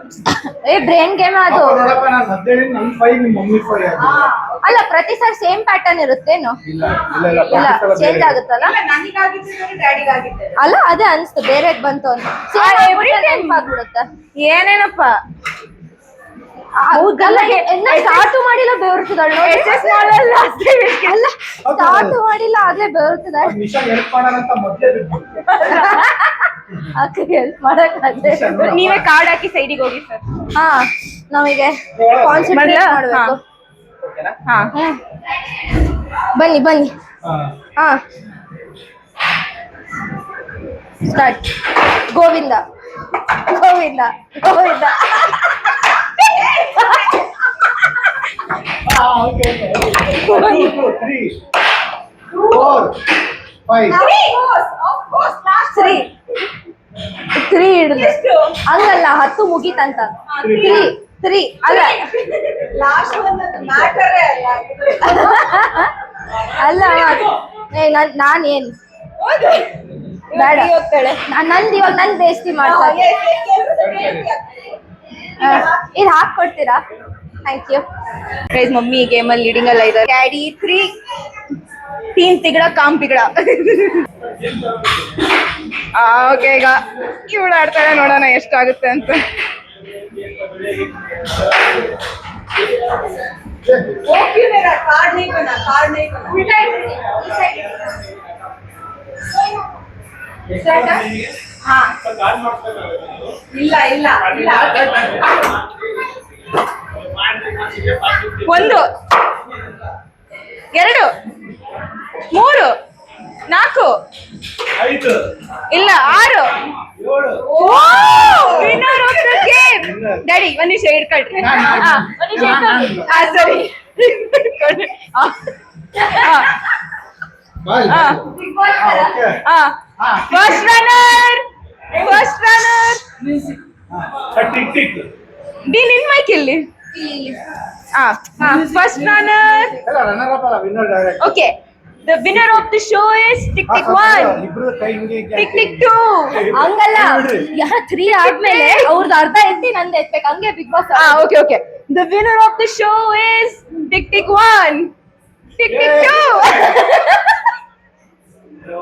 [SPEAKER 3] ಬ್ರೈನ್ ಗೇಮ್ ಅದು.
[SPEAKER 2] ನೋಡಪ್ಪ ನಾನು 17 ನನ್ನ 5 ನಿಮ್ಮ ಮಮ್ಮಿ 5
[SPEAKER 3] ಅಲ್ಲ ಪ್ರತಿ ಸಾರಿ ಸೇಮ್ ಪ್ಯಾಟರ್ನ್ ಇರುತ್ತೇನು?
[SPEAKER 2] ಇಲ್ಲ
[SPEAKER 3] ಇಲ್ಲ ಚೇಂಜ್ ಆಗುತ್ತಲ್ಲ.
[SPEAKER 4] ಡ್ಯಾಡಿಗಾಗಿದ್ದೆ.
[SPEAKER 3] ಅಲ್ಲ ಅದೇ ಅನ್ಸ್ತು ಬೇರೆದ್ ಬಂತು ಅಂತ. ಆಗ್ಬಿಡುತ್ತೆ.
[SPEAKER 1] ಏನೇನಪ್ಪ
[SPEAKER 3] ಸ್ಟಾರ್ಟು ಮಾಡಿಲ್ಲ ಬೆವರ್ತದಾಳ. ಅಲ್ಲ ಸ್ಟಾರ್ಟು ಮಾಡಿಲ್ಲ ಆಗ್ಲೇ ಬೆವರ್ತದಾಳ.
[SPEAKER 2] ನಿಶಾ ಹೆಲ್ಪ್ ಮಾಡೋಣಂತ ಮೊದಲೇ
[SPEAKER 3] ಅಕ್ಕ ಹೆಲ್ಪ್ ಮಾಡಕ್
[SPEAKER 1] ನೀವೇ ಕಾರ್ಡ್ ಹಾಕಿ ಸೈಡಿಗೆ ಹೋಗಿ ಸರ್.
[SPEAKER 3] ಹಾ ನಮಗೆ ಕಾನ್ಸಂಟ್ರೇಟ್ ಮಾಡ್ಬೇಕು.
[SPEAKER 1] ಹಾ
[SPEAKER 3] ಬನ್ನಿ ಹಾ ಸ್ಟಾರ್ಟ್. ಗೋವಿಂದ ಗೋವಿಂದ ಗೋವಿಂದ.
[SPEAKER 2] ಓಕೆ 2 3 4 5
[SPEAKER 3] 3 ಹಿಡಿದು ಹಂಗಲ್ಲ 10 ಮುಗೀತಂತ. 3 ಅಲ್ಲ
[SPEAKER 4] ಲಾಸ್ಟ್ ಒನ್ ಮ್ಯಾಟರೇ ಅಲ್ಲ.
[SPEAKER 3] ಅಲ್ಲ ನಾನೇನ್ ಬೇಡ ನಂದು ಇವಾಗ ನನ್ ಬೇಸ್ತಿ ಮಾಡ್ತಾರೆ. ಇದು ಹಾಕೊಡ್ತೀರಾ? Thank you.
[SPEAKER 1] ಗೈಸ್ ಮಮ್ಮಿ ಗೇಮಲ್ಲಿ ಲೀಡಿಂಗ್ ಅಲ್ಲ ಇದ್ದಾರೆ. ಡ್ಯಾಡಿ 3 3 ತಿಗಡ ಕಾಮ್ ತಿಗಡ. ಓಕೆ ಈಗ ಇವಳು ಆಡ್ತಾಳೆ, ನೋಡೋಣ ಎಷ್ಟಾಗುತ್ತೆ ಅಂತ.
[SPEAKER 4] कार्ड नहीं बना हाँ ಇಲ್ಲ
[SPEAKER 1] 1 2 3 4
[SPEAKER 2] 5
[SPEAKER 1] ಇಲ್ಲ 6 winner of the game. Daddy ಒಂದು ನಿಮಿಷ ಹಿಡ್ಕೊಳ್ರಿ. ಸರಿ ಫಸ್ಟ್ ರನ್ನರ್ ಡಿ ನಿನ್ ಮೈಕ್ ಇಲ್ಲಿ. First runner. Okay the winner of the show is tick tick 1 tick tick 2.
[SPEAKER 3] ಹಂಗಲ್ಲ 3 ಆದ್ಮೇಲೆ ಅವ್ರದ್ದು ಅರ್ಧ ಎತ್ತಿ ನಂದು ಎತ್ಬೇಕು ಹಂಗೆ big boss.
[SPEAKER 1] Okay okay the winner of the show is tick tick 1 tick tick 2.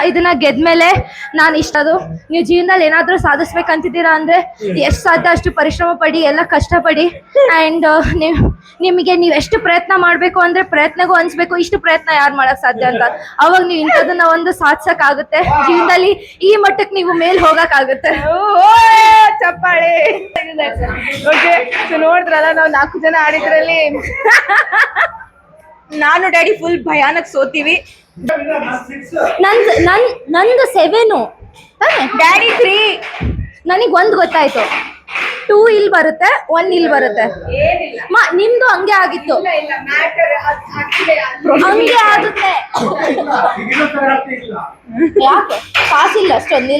[SPEAKER 3] ಇದನ್ನ ಗೆದ್ಮೇಲೆ ನಾನು ಇಷ್ಟದು ನೀವು ಜೀವನದಲ್ಲಿ ಏನಾದ್ರೂ ಸಾಧಿಸ್ಬೇಕಂತಿದ್ದೀರಾ ಅಂದ್ರೆ ಎಷ್ಟು ಸಾಧ್ಯ ಅಷ್ಟು ಪರಿಶ್ರಮ ಪಡಿ, ಎಲ್ಲ ಕಷ್ಟಪಡಿ. ಅಂಡ್ ನಿಮಗೆ ನೀವು ಎಷ್ಟು ಪ್ರಯತ್ನ ಮಾಡ್ಬೇಕು ಅಂದ್ರೆ ಪ್ರಯತ್ನಗೂ ಅನ್ಸ್ಬೇಕು ಇಷ್ಟು ಪ್ರಯತ್ನ ಯಾರು ಮಾಡಕ್ ಸಾಧ್ಯ ಅಂತ. ಅವಾಗ ನೀವು ಇಂಥದನ್ನ ಒಂದು ಸಾಧಿಸಕ್ ಆಗುತ್ತೆ ಜೀವನದಲ್ಲಿ. ಈ ಮಟ್ಟಕ್ಕೆ ನೀವು ಮೇಲ್ ಹೋಗಕ್ ಆಗುತ್ತೆ.
[SPEAKER 1] ಚಪ್ಪಾಳೆ. ಓಕೆ ಸೊ ನೋಡಿದ್ರಲ್ಲ, ನಾವು 4 ಜನ ಆಡಿದ್ರಲ್ಲಿ ನಾನು ಡ್ಯಾಡಿ ಫುಲ್ ಭಯಾನಕ್ ಸೋತೀವಿ.
[SPEAKER 3] ನಂದು 7
[SPEAKER 1] ಡ್ಯಾಡಿ 3.
[SPEAKER 3] ನನಗ್ 1 ಗೊತ್ತಾಯ್ತು. 2 ಇಲ್ಲಿ ಬರುತ್ತೆ 1 ಇಲ್ಲಿ ಬರುತ್ತೆ. ನಿಮ್ದು ಹಂಗೆ ಆಗಿತ್ತು. ಹಂಗೆ ಆಗುತ್ತೆ. ಯಾಕೆ ಕಾಸಿಲ್ಲ ಅಷ್ಟೊಂದು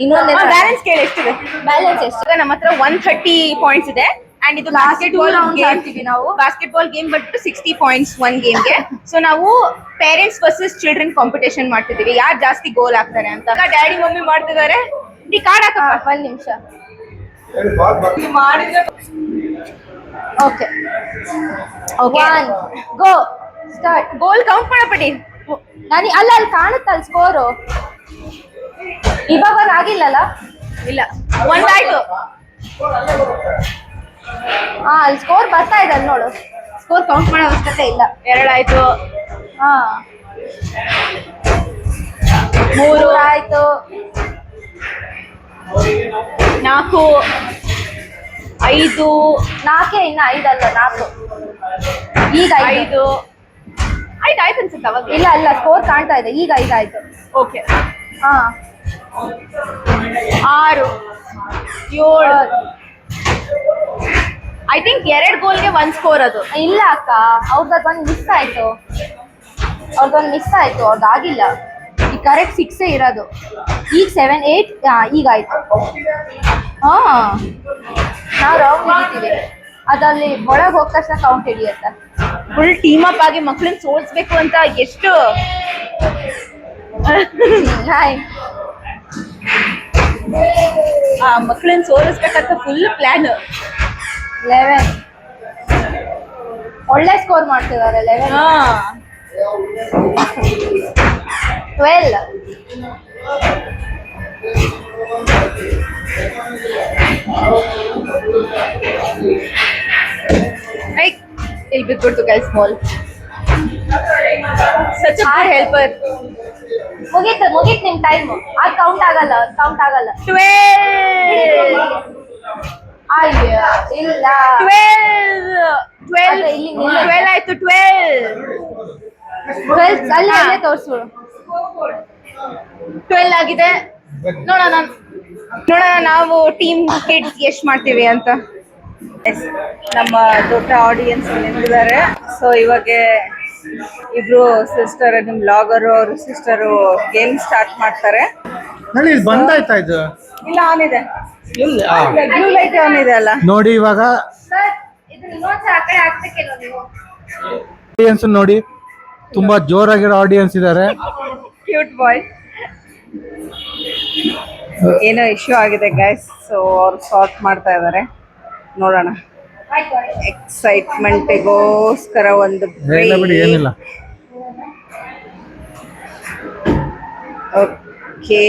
[SPEAKER 3] ಇನ್ನೊಂದು
[SPEAKER 1] ಬ್ಯಾಲೆನ್ಸ್ ಕೇಳಿ ಎಷ್ಟಿದೆ?
[SPEAKER 3] ಬ್ಯಾಲೆನ್ಸ್ ಎಷ್ಟು?
[SPEAKER 1] ನಮ್ಮ ಹತ್ರ 130 ಪಾಯಿಂಟ್ಸ್ ಇದೆ ಅಂಡ್ ಇದು ಬಾಸ್ಕೆಟ್ಬಾಲ್
[SPEAKER 3] ಆಡ್ತೀವಿ ನಾವು.
[SPEAKER 1] ಬಾಸ್ಕೆಟ್ಬಾಲ್ ಗೇಮ್ ಬಂದ್ಬಿಟ್ಟು 60 ಪಾಯಿಂಟ್ಸ್ ಒಂದ್ ಗೇಮ್ಗೆ. ಸೊ ನಾವು ಪೇರೆಂಟ್ಸ್ ವರ್ಸಸ್ ಚಿಲ್ಡ್ರನ್ ಕಾಂಪಿಟೇಷನ್ ಮಾಡ್ತಿದೀವಿ, ಯಾರು ಜಾಸ್ತಿ ಗೋಲ್ ಹಾಕ್ತಾರೆ ಅಂತ. ಡ್ಯಾಡಿ ಮಮ್ಮಿ ಮಾಡ್ತಿದ್ದಾರೆ. ಈ ಕಾರ್ಡ್ ಹಾಕಪ್ಪ.
[SPEAKER 3] 1 ನಿಮಿಷ. Okay
[SPEAKER 1] okay
[SPEAKER 3] 1 go start.
[SPEAKER 1] Goal count ಮಾಡಬೇಡಿ.
[SPEAKER 3] ನಾನು ಅಲ್ಲಿ ಕಾಣುತ್ತಲ್ಲ ಸ್ಕೋರು. ಇವಾಗ ಆಗಿಲ್ಲಲ್ಲ?
[SPEAKER 1] ಇಲ್ಲ, ಒಂದಾಯ್ತು.
[SPEAKER 3] ಅಲ್ಲಿ ಸ್ಕೋರ್ ಬರ್ತಾ ಇದೆ, ಅಲ್ಲಿ ನೋಡು.
[SPEAKER 1] ಸ್ಕೋರ್ ಕೌಂಟ್ ಮಾಡೋ ಅವಶ್ಯಕತೆ ಇಲ್ಲ. 2 ಆಯ್ತು.
[SPEAKER 3] ಹಾ 3 ಆಯ್ತು.
[SPEAKER 1] 4 5
[SPEAKER 3] 4 ಇನ್ನ 5 ಅಲ್ಲ 4. ಈಗ 5
[SPEAKER 1] ಆಯ್ತು ಅನ್ಸುತ್ತೆ ಅವಾಗ.
[SPEAKER 3] ಇಲ್ಲ ಸ್ಕೋರ್ ಕಾಣ್ತಾ ಇದೆ. ಈಗ 5 ಆಯ್ತು.
[SPEAKER 1] ಓಕೆ.
[SPEAKER 3] ಹಾ
[SPEAKER 1] 6 7 ಐ ಥಿಂಕ್ 2 ಗೋಲ್ಗೆ 1 ಸ್ಕೋರ್ ಅದು.
[SPEAKER 3] ಇಲ್ಲ ಅಕ್ಕ, ಅವ್ರದ್ದು ಒಂದು ಮಿಸ್ ಆಯ್ತು. ಅವ್ರದ್ದು ಆಗಿಲ್ಲ. ಈಗ ಕರೆಕ್ಟ್ 6 ಇರೋದು. ಈಗ 7 8 ಈಗ ಆಯ್ತು. ಹಾ ನಾವು ರೌಂಡ್ ಹಿಡಿತೀವಿ, ಅದಲ್ಲಿ ಒಳಗೆ ಹೋದ ತಕ್ಷಣ ಕೌಂಟ್ ಹಿಡಿಯುತ್ತೆ.
[SPEAKER 1] ಫುಲ್ ಟೀಮ್ ಅಪ್ ಆಗಿ ಮಕ್ಳನ್ನ ಸೋಲ್ಸ್ಬೇಕು ಅಂತ ಎಷ್ಟು ಮಕ್ಳನ್ನ ಸೋಲಿಸ್ಬೇಕಂತ ಫುಲ್ ಪ್ಲಾನ್.
[SPEAKER 3] 11 ಒಳ್ಳೆ ಸ್ಕೋರ್ ಮಾಡ್ತಿದ್ದಾರೆ. 11 12
[SPEAKER 1] ಇಲ್ಲಿ ಬಿಟ್ಬಿಡ್ತು guys ball. Such a good helper.
[SPEAKER 3] ಮುಗೀತು ನಿಮ್ ಟೈಮ್. ಅದು ಕೌಂಟ್ ಆಗಲ್ಲ.
[SPEAKER 1] 12
[SPEAKER 3] ಅಯ್ಯೋ ಇಲ್ಲ.
[SPEAKER 1] 12
[SPEAKER 3] ಇಲ್ಲಿ
[SPEAKER 1] 12 ಆಯ್ತು. 12
[SPEAKER 3] ಅಲ್ಲೇ ತೋರಿಸ್ಬಿಡು.
[SPEAKER 1] 12 ಆಗಿದೆ. ನೋಡೋಣ ನಾವು ಟೀಮ್ ಕಿಡ್ಸ್ ಎಷ್ಟು ಮಾಡ್ತೀವಿ ಅಂತ. ನಮ್ಮ ದೊಡ್ಡ ಆಡಿಯನ್ಸ್ ನಿಂತಿದ್ದಾರೆ. ಸೊ ಇವಾಗ ಇಬ್ರು ಸಿಸ್ಟರ್, ನಿಮ್ ಬ್ಲಾಗರು ಅವ್ರ ಸಿಸ್ಟರು ಗೇಮ್ ಸ್ಟಾರ್ಟ್ ಮಾಡ್ತಾರೆ.
[SPEAKER 2] ನೋಡಿ ಇಲ್ಲಿ ಬಂದಾಯ್ತಾ ಇದು?
[SPEAKER 1] ಇಲ್ಲ, ಆನ್ ಇದೆ. ಬ್ಲೂ ಲೈಟ್ ಆನ್ ಇದೆ ಅಲ್ಲ
[SPEAKER 2] ನೋಡಿ. ಇವಾಗ
[SPEAKER 3] ಸರ್ ಇದನ್ನ ಇನ್ನೊಂದ್ಸಲ ಆ ಕಡೆ ಹಾಕ್ಬೇಕೇನೋ ನೀವು?
[SPEAKER 2] ಆಡಿಯನ್ಸ್ ನೋಡಿ, ತುಂಬಾ ಜೋರಾಗಿರೋ ಆಡಿಯನ್ಸ್ ಇದ್ದಾರೆ.
[SPEAKER 1] ಕ್ಯೂಟ್ ಬಾಯ್. ಏನೋ ಇಶ್ಯೂ ಆಗಿದೆ ಗೈಸ್, ಸೊ ಅವ್ರು ಸಾಲ್ವ್ ಮಾಡ್ತಾ ಇದ್ದಾರೆ. ನೋಡೋಣ. ಎಕ್ಸೈಟ್ಮೆಂಟಿಗೋಸ್ಕರ ಒಂದು
[SPEAKER 2] ಏನಿಲ್ಲ.
[SPEAKER 1] ಓಕೆ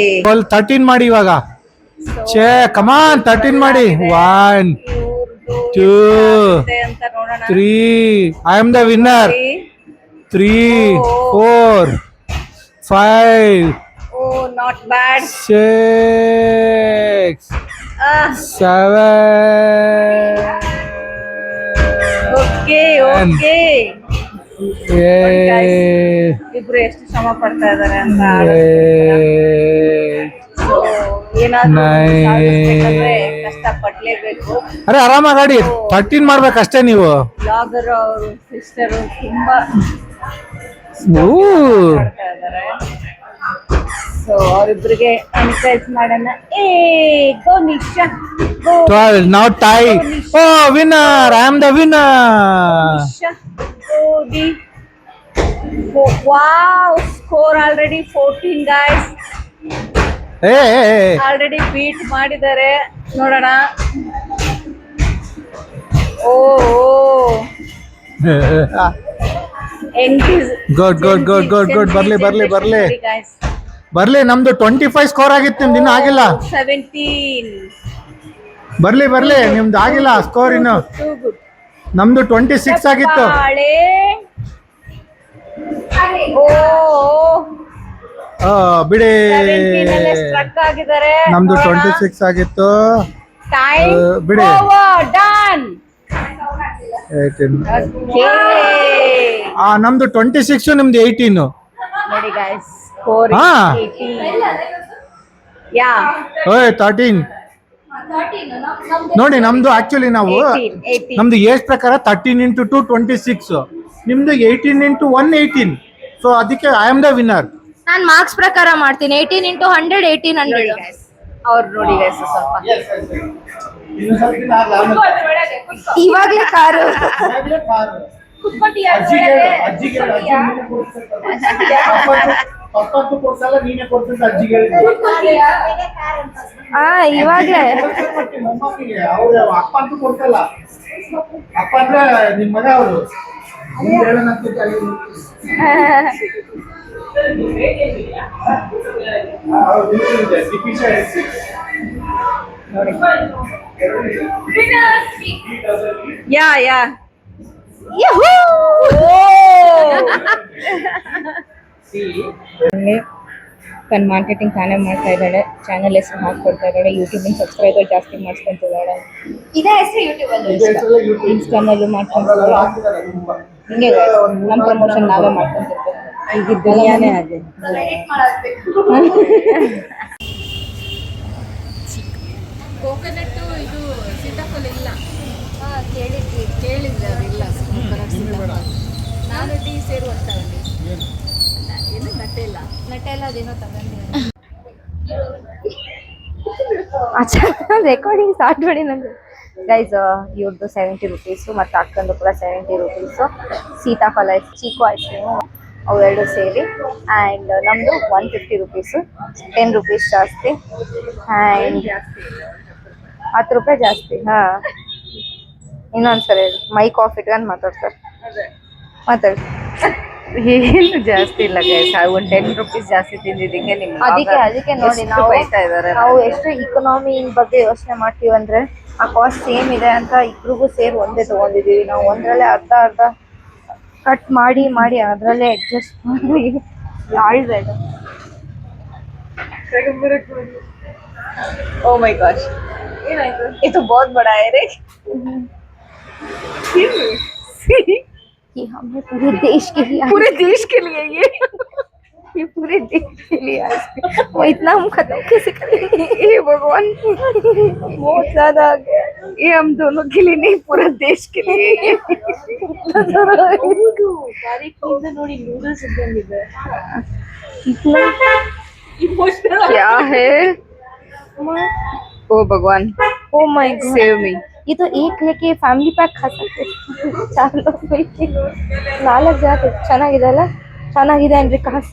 [SPEAKER 2] 13 ಮಾಡಿ ಇವಾಗ. ಕಮಾನ್ 13 ಮಾಡಿ. 1 2
[SPEAKER 1] ಅಂತ ನೋಡೋಣ.
[SPEAKER 2] 3 I am the winner. 3 4 5
[SPEAKER 1] oh not bad.
[SPEAKER 2] 6 7
[SPEAKER 1] okay okay.
[SPEAKER 2] 8
[SPEAKER 1] ಇಬ್ರು ಎಷ್ಟು ಶ್ರಮ ಪಡ್ತಾ ಇದಾರೆ ಅಂತ.
[SPEAKER 2] 8
[SPEAKER 1] ಏನಾದ್ರೂ
[SPEAKER 2] 9
[SPEAKER 1] ಸಾಧಿಸ್ಬೇಕಂದ್ರೆ ಕಷ್ಟ ಪಡ್ಲೇಬೇಕು.
[SPEAKER 2] ಅರೆ ಆರಾಮಾಗಿ 13 ಮಾಡ್ಬೇಕಷ್ಟೇ ನೀವು.
[SPEAKER 1] ಬ್ಲಾಗರ್ ಅವರು ಸಿಸ್ಟರು ತುಂಬಾ ಮಾಡ್ತಾ ಇದಾರೆ. ಸೊ ಅವರಿಬ್ಬರಿಗೆ ಎನ್ಕರೇಜ್ ಮಾಡೋಣ. Go Nisha, go
[SPEAKER 2] 12 now tie. Oh winner, I am the winner.
[SPEAKER 1] Nisha, go ದಿ. Wow, score already 14 guys.
[SPEAKER 2] Hey.
[SPEAKER 1] Already beat ಮಾಡಿದ್ದಾರೆ. ನೋಡೋಣ. ಓ
[SPEAKER 2] ಗುಡ್ ಬರ್ಲಿ. ನಮ್ದು 25 ಸ್ಕೋರ್ ಆಗಿತ್ತು, ನಿಮ್ದು ಇನ್ನೂ ಆಗಿಲ್ಲ.
[SPEAKER 1] 17
[SPEAKER 2] ಬರ್ಲಿ ನಿಮ್ದು ಆಗಿಲ್ಲ ಸ್ಕೋರ್ ಇನ್ನು. ನಮ್ದು 26 ಆಗಿತ್ತು. ಬಿಡಿ,
[SPEAKER 1] ಸ್ಟ್ರಕ್ ಆಗಿದ್ದಾರೆ.
[SPEAKER 2] ನಮ್ದು 26 ಆಗಿತ್ತು.
[SPEAKER 1] ಟೈಮ್
[SPEAKER 2] ಬಿಡಿ.
[SPEAKER 1] ಡನ್.
[SPEAKER 2] ನಮ್ದು 26, ನಿಮ್ದು 18.
[SPEAKER 1] ನೋಡಿ ಗೈಸ್, ಸ್ಕೋರ್
[SPEAKER 2] ಹಾ.
[SPEAKER 1] 18. ಯಾ
[SPEAKER 2] 13. ನೋಡಿ ನಮ್ದು ಆಕ್ಚುಲಿ ನಾವು
[SPEAKER 1] 18.
[SPEAKER 2] ನಮ್ದು ಏಜ್ ಪ್ರಕಾರ 13 into 2 26, ನಿಮ್ದು 18 into 1 18. ಸೊ ಅದಕ್ಕೆ I am the winner.
[SPEAKER 3] Non marks ಪ್ರಕಾರ ಮಾಡ್ತೀನಿ 18 into 100 1800.
[SPEAKER 1] ಅವ್ರು ನೋಡಿ guys ಸ್ವಲ್ಪ
[SPEAKER 3] ಇವಾಗ್ಲೇ ಕಾರು ಇವಾಗ್ಲೇ
[SPEAKER 2] ಅಪ್ಪ ಅಂತೂ ಕೊಡ್ಸಲ್ಲ. ಅಪ್ಪ ಅಂದ್ರೆ ನಿಮ್ ಮಗ ಅವರು
[SPEAKER 1] ಯಾ ತನ್ನ ಮಾರ್ಕೆಟಿಂಗ್ ತಾನೇ ಮಾಡ್ತಾ ಇದ್ದಾಳೆ. ಚಾನಲ್ ಹೆಸರು ಹಾಕೊಡ್ತಾ ಇದ್ದಾಳೆ. ಯೂಟ್ಯೂಬಿನ ಸಬ್ಸ್ಕ್ರೈಬರ್ ಜಾಸ್ತಿ ಮಾಡಿಸ್ಕೊಂತಿದ್ದಾಳೆ.
[SPEAKER 3] ಇದೇ ಹೆಸರು ಯೂಟ್ಯೂಬ್ ಅಲ್ಲಿ
[SPEAKER 1] ಇನ್ಸ್ಟಾನಲ್ಲೂ ಮಾಡ್ಕೊಂತಿದ್ದಾಳೆ. ಹಿಂಗೆ ನಮ್ಮ ಪ್ರಮೋಷನ್ ನಾವೇ ಮಾಡ್ಕೊಂತಿರ್ಬೇಕು. ಈಗ ದುನಿಯಾನೇ ಅದೇ.
[SPEAKER 4] ಕೋಕೋನಟ್ ಇದು ಸೀತಾಫಲ ಇಲ್ಲ
[SPEAKER 3] ಕೇಳಿದ್ವಿ
[SPEAKER 4] ಅದಿಲ್ಲ ನಾನು ಟೀ ಸೇರುವಂತವಲ್ಲಿ ಏನು ನಟೆಲ್ಲ
[SPEAKER 3] ಅದೇನೋ ತಗೊಂಡಿದ್ದೀನಿ. ರೆಕಾರ್ಡಿಂಗ್ ಸ್ಟಾರ್ಟ್ ಮಾಡಿ ನಂದು ಗೈಸ್. ಇವ್ರದ್ದು 70 rupees ಮತ್ತು ಅಕ್ಕಂದು ಕೂಡ 70 rupees. ಸೀತಾಫಲ ಚೀಕು ಐಸ್ ಕ್ರೀಮು ಅವೆರಡು ಸೇರಿ. ಆ್ಯಂಡ್ ನಮ್ಮದು 150 rupees, 10 rupees ಜಾಸ್ತಿ. ಆ್ಯಂಡ್ 10 ರೂಪಾಯಿ ಜಾಸ್ತಿ. ಹಾಂ, ಇನ್ನೊಂದ್ಸರಿ ಮೈಕ್ ಆಫ್ ಇಟ್ಕೊಂಡು ಮಾತಾಡ್ತಾರೆ. ಮಾತಾಡಿ.
[SPEAKER 1] ಏನು ಜಾಸ್ತಿ ಇಲ್ಲ ಗೈಸ್. ಒಂದು 10 rupees ಜಾಸ್ತಿ ತಿಂದಿದ್ದಕ್ಕೆ
[SPEAKER 3] ಅದಕ್ಕೆ ನೋಡಿ ನಾವು
[SPEAKER 1] ಇದ್ದಾರೆ.
[SPEAKER 3] ನಾವು ಎಷ್ಟು ಇಕನಾಮಿ ಬಗ್ಗೆ ಯೋಚನೆ ಮಾಡ್ತೀವಿ ಅಂದ್ರೆ ಆ ಕಾಸ್ಟ್ ಸೇಮ್ ಇದೆ ಅಂತ ಇಬ್ರಿಗೂ ಸೇರಿ ಒಂದೇ ತಗೊಂಡಿದೀವಿ. ನಾವು ಒಂದ್ರಲ್ಲೇ ಅರ್ಧ ಕಟ್ ಮಾಡಿ ಅದರಲ್ಲೇ ಅಡ್ಜಸ್ಟ್ ಮಾಡಿ ಆಳ್ಬೇಡ.
[SPEAKER 1] ಓ ಮೈ ಗಾಶ್, ಇದು बहुत बड़ा है रे.
[SPEAKER 3] कि हमें पूरे देश के लिए ये पूरे देश के लिए वो इतना हम खत्म कैसे करेंगे? हे भगवान, बहुत ज्यादा आ गया.
[SPEAKER 1] ये हम दोनों के लिए नहीं, पूरा देश के लिए.
[SPEAKER 4] ನೋಡಿ ನೂಡಲ್ಸ್ ಇದ್ದಂಗಿದೆ.
[SPEAKER 1] क्या है? ओ भगवान,
[SPEAKER 3] oh my God,
[SPEAKER 1] save me.
[SPEAKER 3] ये तो एक लेके ಫ್ಯಾಮಿಲಿ ಪ್ಯಾಕ್ खा सकते. 4 लोग बैठे 4 ಜಾತಿ. ಚೆನ್ನಾಗಿದೆ ಅಲ್ಲ? ಚೆನ್ನಾಗಿದೆ ಅಂದ್ರೆ ಕಾಸು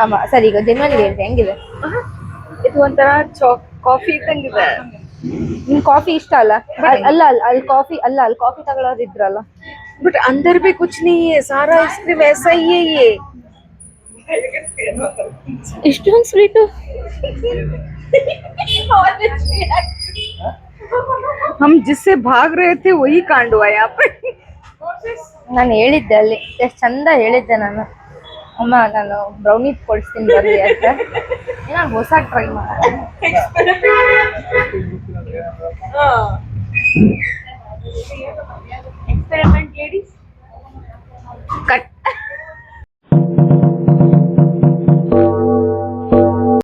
[SPEAKER 3] ಅಮ್ಮ. ಸರಿ, ಈಗ ಜನ್ವರಿ ಹೇಳ್ದೆ ಹೆಂಗಿದೆ?
[SPEAKER 1] ಇದು ಒಂಥರ ಕಾಫಿ ಇದ್ದಂಗಿದೆ.
[SPEAKER 3] ನಿಮ್ ಕಾಫಿ ಇಷ್ಟ ಅಲ್ಲ? ಅಲ್ಲಿ ಕಾಫಿ ಅಲ್ಲ, ಅಲ್ಲಿ ಕಾಫಿ ತಗೊಳ್ಳೋರು ಇದ್ರಲ್ಲ.
[SPEAKER 1] बट अंदर भी कुछ नहीं है, सारा आइसक्रीम ऐसा ही है ये.
[SPEAKER 3] ಇಷ್ಟೊಂದು ಸ್ವೀಟು.
[SPEAKER 1] हम जिससे भाग रहे थे वही कांड हुआ यहाँ पे.
[SPEAKER 3] ನಾನು ಹೇಳಿದ್ದೆ ಅಲ್ಲಿ, ಎಷ್ಟು ಚಂದ ಹೇಳಿದ್ದೆ ನಾನು. ಅಮ್ಮ ನಾನು ಬ್ರೌನಿ ಕೊಡಿಸ್ತೀನಿ ಬರ್ರಿ ಅಂತ. ನಾನು ಹೊಸ ಟ್ರೈ ಮಾಡೋಣ.